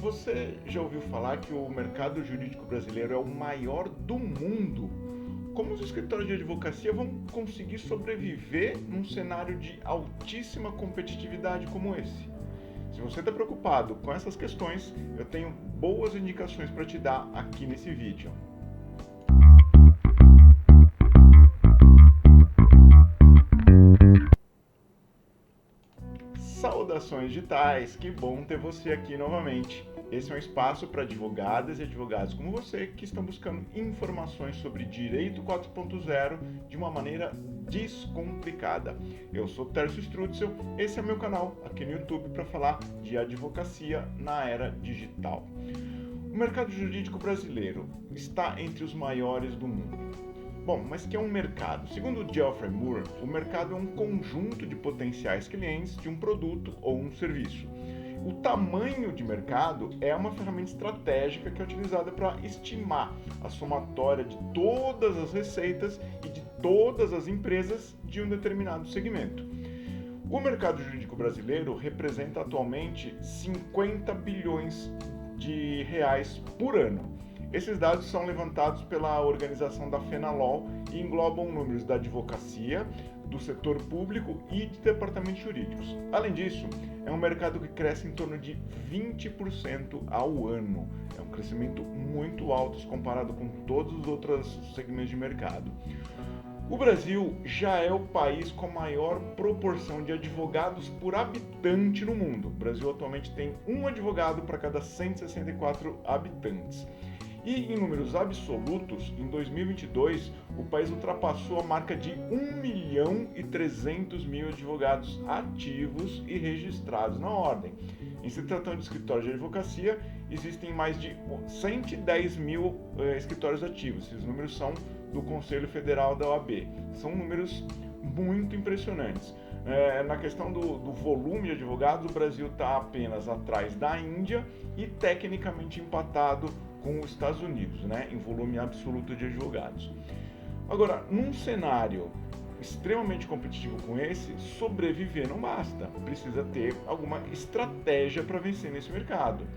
Você já ouviu falar que o mercado jurídico brasileiro é o maior do mundo? Como os escritórios de advocacia vão conseguir sobreviver num cenário de altíssima competitividade como esse? Se você está preocupado com essas questões, eu tenho boas indicações para te dar aqui nesse vídeo. Saudações digitais, que bom ter você aqui novamente. Esse é um espaço para advogadas e advogados como você que estão buscando informações sobre Direito 4.0 de uma maneira descomplicada. Eu sou Tércio Strutzel, esse é meu canal aqui no YouTube para falar de advocacia na era digital. O mercado jurídico brasileiro está entre os maiores do mundo. Bom, mas que é um mercado? Segundo Geoffrey Moore, o mercado é um conjunto de potenciais clientes de um produto ou um serviço. O tamanho de mercado é uma ferramenta estratégica que é utilizada para estimar a somatória de todas as receitas e de todas as empresas de um determinado segmento. O mercado jurídico brasileiro representa atualmente 50 bilhões de reais por ano. Esses dados são levantados pela organização da FENALOL e englobam números da advocacia, do setor público e de departamentos jurídicos. Além disso, é um mercado que cresce em torno de 20% ao ano. É um crescimento muito alto se comparado com todos os outros segmentos de mercado. O Brasil já é o país com a maior proporção de advogados por habitante no mundo. O Brasil atualmente tem um advogado para cada 164 habitantes. E em números absolutos, em 2022, o país ultrapassou a marca de 1.300.000 advogados ativos e registrados na ordem. Em se tratando de escritórios de advocacia, existem mais de 110 mil escritórios ativos. Esses números são do Conselho Federal da OAB. São números muito impressionantes. Na questão do volume de advogados, o Brasil está apenas atrás da Índia e tecnicamente empatado com os Estados Unidos, em volume absoluto de advogados. Agora, num cenário extremamente competitivo como esse, sobreviver não basta, precisa ter alguma estratégia para vencer nesse mercado.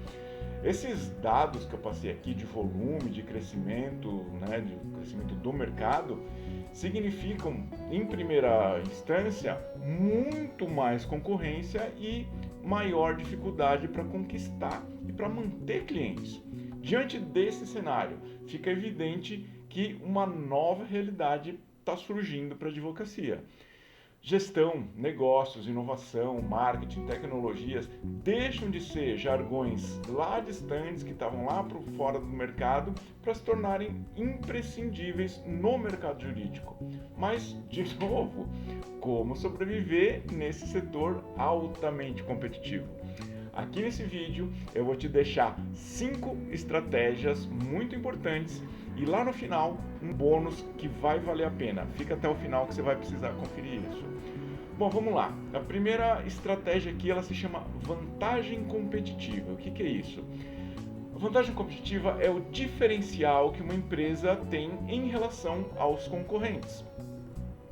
Esses dados que eu passei aqui de volume, de crescimento do mercado, significam, em primeira instância, muito mais concorrência e maior dificuldade para conquistar e para manter clientes. Diante desse cenário, fica evidente que uma nova realidade está surgindo para a advocacia. Gestão, negócios, inovação, marketing, tecnologias deixam de ser jargões lá distantes que estavam lá por fora do mercado para se tornarem imprescindíveis no mercado jurídico. Mas, de novo, como sobreviver nesse setor altamente competitivo? Aqui nesse vídeo eu vou te deixar 5 estratégias muito importantes e lá no final um bônus que vai valer a pena. Fica até o final que você vai precisar conferir isso. Bom, vamos lá. A primeira estratégia aqui ela se chama vantagem competitiva. O que é isso? A vantagem competitiva é o diferencial que uma empresa tem em relação aos concorrentes.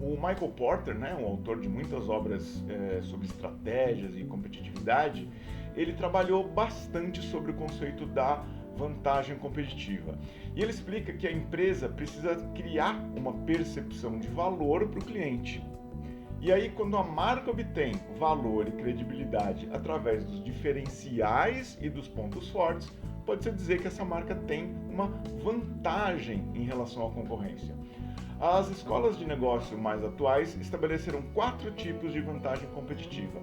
O Michael Porter, um autor de muitas obras sobre estratégias e competitividade, ele trabalhou bastante sobre o conceito da vantagem competitiva. E ele explica que a empresa precisa criar uma percepção de valor para o cliente. E aí, quando a marca obtém valor e credibilidade através dos diferenciais e dos pontos fortes, pode-se dizer que essa marca tem uma vantagem em relação à concorrência. As escolas de negócio mais atuais estabeleceram 4 tipos de vantagem competitiva.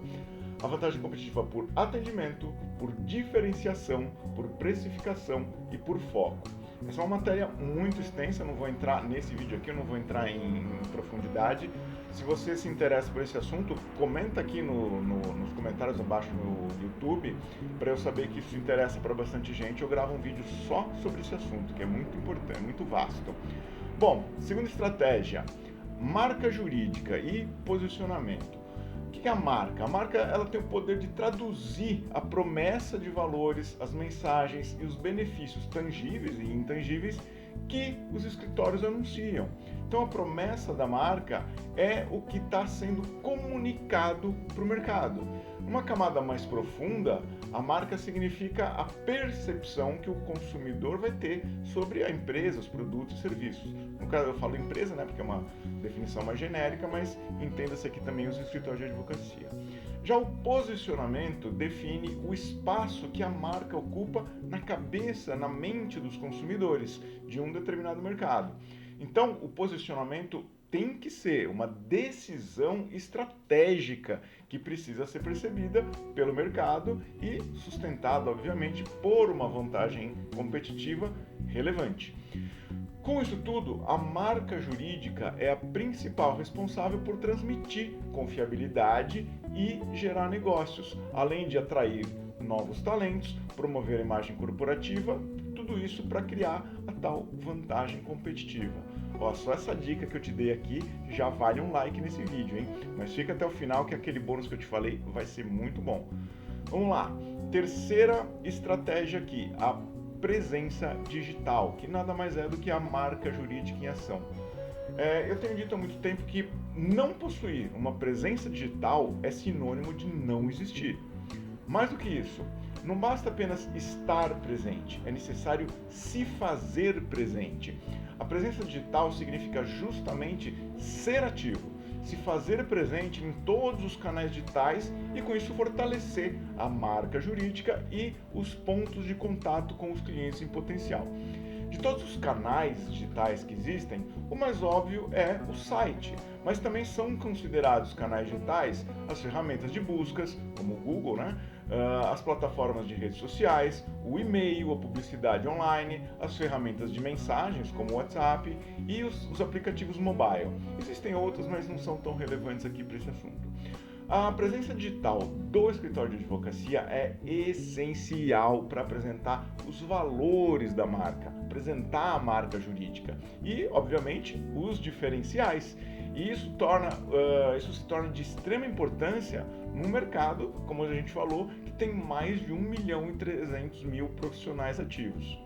A vantagem competitiva por atendimento, por diferenciação, por precificação e por foco. Essa é uma matéria muito extensa, não vou entrar nesse vídeo aqui, eu não vou entrar em profundidade. Se você se interessa por esse assunto, comenta aqui nos comentários abaixo no YouTube, para eu saber que isso interessa para bastante gente. Eu gravo um vídeo só sobre esse assunto, que é muito importante, muito vasto. Bom, segunda estratégia, marca jurídica e posicionamento. O que é a marca? A marca ela tem o poder de traduzir a promessa de valores, as mensagens e os benefícios tangíveis e intangíveis que os escritórios anunciam. Então a promessa da marca é o que está sendo comunicado para o mercado. Numa camada mais profunda, A marca significa a percepção que o consumidor vai ter sobre a empresa, os produtos e serviços. No caso, eu falo empresa, né, porque é uma definição mais genérica, mas entenda-se aqui também os escritórios de advocacia. Já o posicionamento define o espaço que a marca ocupa na cabeça, na mente dos consumidores de um determinado mercado. Então, o posicionamento tem que ser uma decisão estratégica que precisa ser percebida pelo mercado e sustentada, obviamente, por uma vantagem competitiva relevante. Com isso tudo, a marca jurídica é a principal responsável por transmitir confiabilidade e gerar negócios, além de atrair novos talentos, promover a imagem corporativa, tudo isso para criar a tal vantagem competitiva. Ó, só essa dica que eu te dei aqui já vale um like nesse vídeo, hein? Mas fica até o final que aquele bônus que eu te falei vai ser muito bom. Vamos lá, terceira estratégia aqui, a presença digital, que nada mais é do que a marca jurídica em ação. Eu tenho dito há muito tempo que não possuir uma presença digital é sinônimo de não existir. Mais do que isso, não basta apenas estar presente, é necessário se fazer presente. A presença digital significa justamente ser ativo, se fazer presente em todos os canais digitais e com isso fortalecer a marca jurídica e os pontos de contato com os clientes em potencial. De todos os canais digitais que existem, o mais óbvio é o site, mas também são considerados canais digitais as ferramentas de buscas, como o Google, né? As plataformas de redes sociais, o e-mail, a publicidade online, as ferramentas de mensagens, como o WhatsApp e os aplicativos mobile. Existem outras, mas não são tão relevantes aqui para esse assunto. A presença digital do escritório de advocacia é essencial para apresentar os valores da marca, apresentar a marca jurídica e, obviamente, os diferenciais. E isso se torna de extrema importância num mercado, como a gente falou, que tem mais de 1.300.000 profissionais ativos.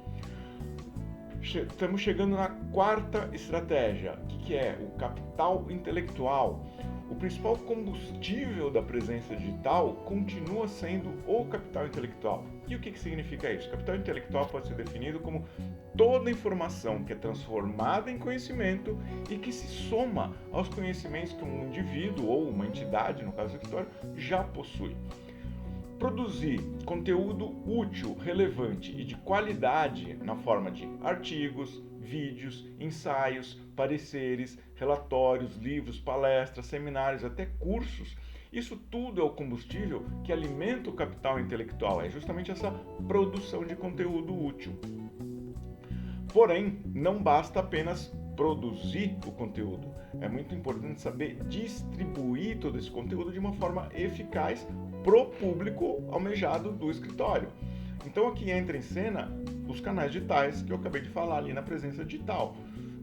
Estamos chegando na quarta estratégia, que é o capital intelectual. O principal combustível da presença digital continua sendo o capital intelectual. E o que significa isso? Capital intelectual pode ser definido como toda informação que é transformada em conhecimento e que se soma aos conhecimentos que um indivíduo ou uma entidade, no caso do escritório, já possui. Produzir conteúdo útil, relevante e de qualidade na forma de artigos, vídeos, ensaios, pareceres, relatórios, livros, palestras, seminários, até cursos. Isso tudo é o combustível que alimenta o capital intelectual, é justamente essa produção de conteúdo útil. Porém, não basta apenas produzir o conteúdo. É muito importante saber distribuir todo esse conteúdo de uma forma eficaz pro público almejado do escritório. Então aqui entra em cena os canais digitais que eu acabei de falar ali na presença digital.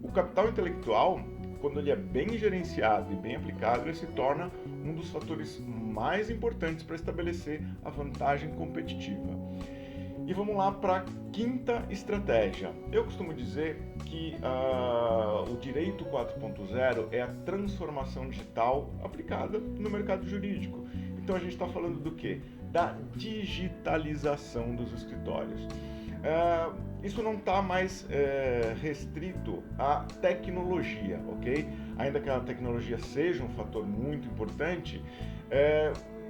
O capital intelectual, quando ele é bem gerenciado e bem aplicado, ele se torna um dos fatores mais importantes para estabelecer a vantagem competitiva. E vamos lá para a quinta estratégia. Eu costumo dizer que o Direito 4.0 é a transformação digital aplicada no mercado jurídico. Então a gente está falando do quê? Da digitalização dos escritórios. Isso não está mais restrito à tecnologia, ok? Ainda que a tecnologia seja um fator muito importante,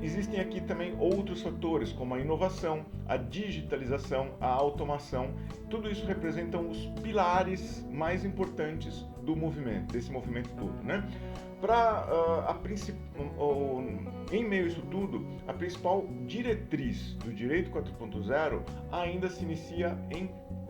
existem aqui também outros fatores, como a inovação, a digitalização, a automação. Tudo isso representam os pilares mais importantes do movimento, desse movimento todo, né? Em meio a isso tudo, a principal diretriz do Direito 4.0 ainda se inicia em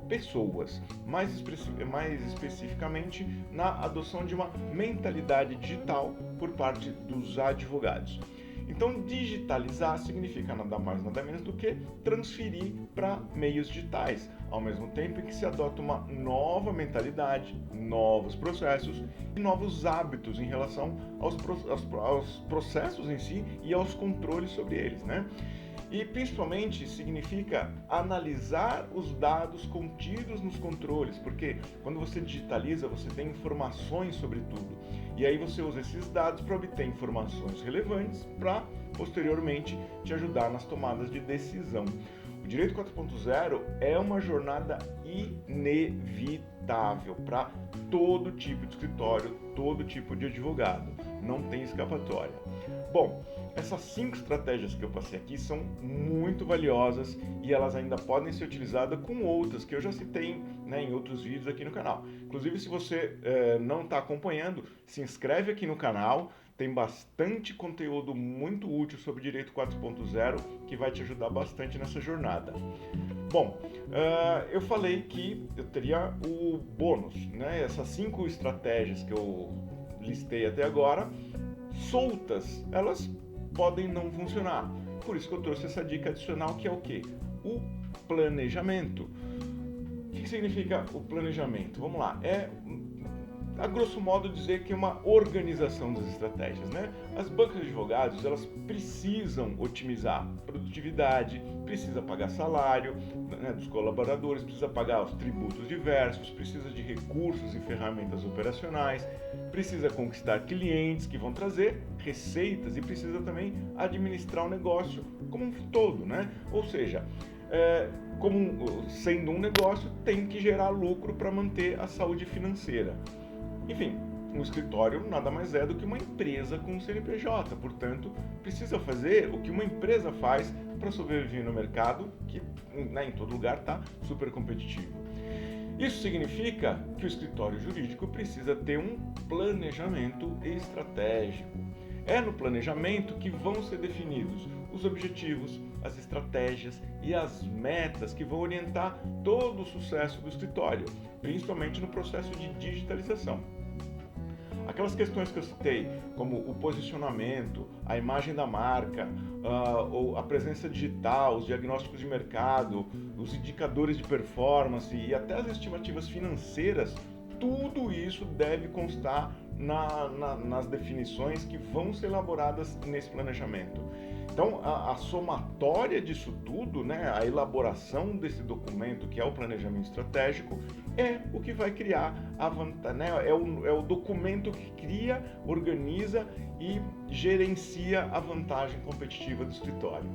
pessoas, mais especificamente na adoção de uma mentalidade digital por parte dos advogados. Então, digitalizar significa nada mais, nada menos do que transferir para meios digitais, ao mesmo tempo em que se adota uma nova mentalidade, novos processos e novos hábitos em relação aos processos em si e aos controles sobre eles, né? E principalmente significa analisar os dados contidos nos controles, porque quando você digitaliza, você tem informações sobre tudo. E aí você usa esses dados para obter informações relevantes para, posteriormente, te ajudar nas tomadas de decisão. O Direito 4.0 é uma jornada inevitável para todo tipo de escritório, todo tipo de advogado. Não tem escapatória. Bom, essas 5 estratégias que eu passei aqui são muito valiosas e elas ainda podem ser utilizadas com outras que eu já citei, né, em outros vídeos aqui no canal. Inclusive, se você não está acompanhando, se inscreve aqui no canal. Tem bastante conteúdo muito útil sobre Direito 4.0 que vai te ajudar bastante nessa jornada. Bom, eu falei que eu teria o bônus, né? Essas 5 estratégias que eu listei até agora, soltas, elas podem não funcionar. Por isso que eu trouxe essa dica adicional, que é o quê? O planejamento. O que significa o planejamento? Vamos lá, a grosso modo dizer que é uma organização das estratégias, né? As bancas de advogados, elas precisam otimizar produtividade, precisa pagar salário, né, dos colaboradores, precisa pagar os tributos diversos, precisa de recursos e ferramentas operacionais, precisa conquistar clientes que vão trazer receitas e precisa também administrar o negócio como um todo, né? Ou seja, como sendo um negócio, tem que gerar lucro para manter a saúde financeira. Enfim, um escritório nada mais é do que uma empresa com um CNPJ, portanto, precisa fazer o que uma empresa faz para sobreviver no mercado, que, né, em todo lugar está super competitivo. Isso significa que o escritório jurídico precisa ter um planejamento estratégico. É no planejamento que vão ser definidos os objetivos, as estratégias e as metas que vão orientar todo o sucesso do escritório, principalmente no processo de digitalização. Aquelas questões que eu citei, como o posicionamento, a imagem da marca, ou a presença digital, os diagnósticos de mercado, os indicadores de performance e até as estimativas financeiras, tudo isso deve constar nas definições que vão ser elaboradas nesse planejamento. Então, a somatória disso tudo, né, a elaboração desse documento, que é o planejamento estratégico, é o que vai criar a vantagem, né, é o documento que cria, organiza e gerencia a vantagem competitiva do escritório.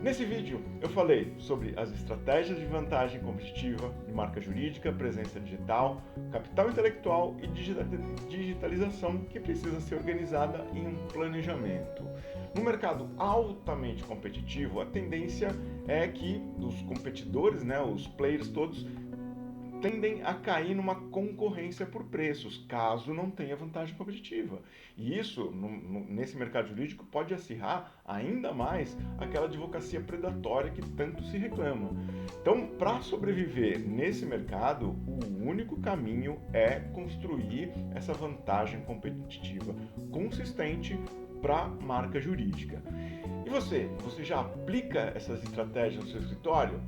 Nesse vídeo, eu falei sobre as estratégias de vantagem competitiva de marca jurídica, presença digital, capital intelectual e digitalização que precisa ser organizada em um planejamento. No mercado altamente competitivo, a tendência é que os competidores, né, os players todos, tendem a cair numa concorrência por preços, caso não tenha vantagem competitiva. E isso, nesse mercado jurídico, pode acirrar ainda mais aquela advocacia predatória que tanto se reclama. Então, para sobreviver nesse mercado, o único caminho é construir essa vantagem competitiva consistente para a marca jurídica. E você já aplica essas estratégias no seu escritório?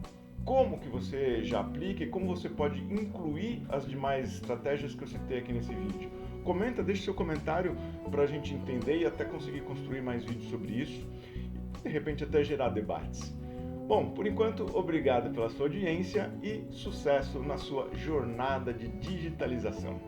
Como que você já aplica e como você pode incluir as demais estratégias que eu citei aqui nesse vídeo? Comenta, deixe seu comentário para a gente entender e até conseguir construir mais vídeos sobre isso e de repente até gerar debates. Bom, por enquanto, obrigado pela sua audiência e sucesso na sua jornada de digitalização.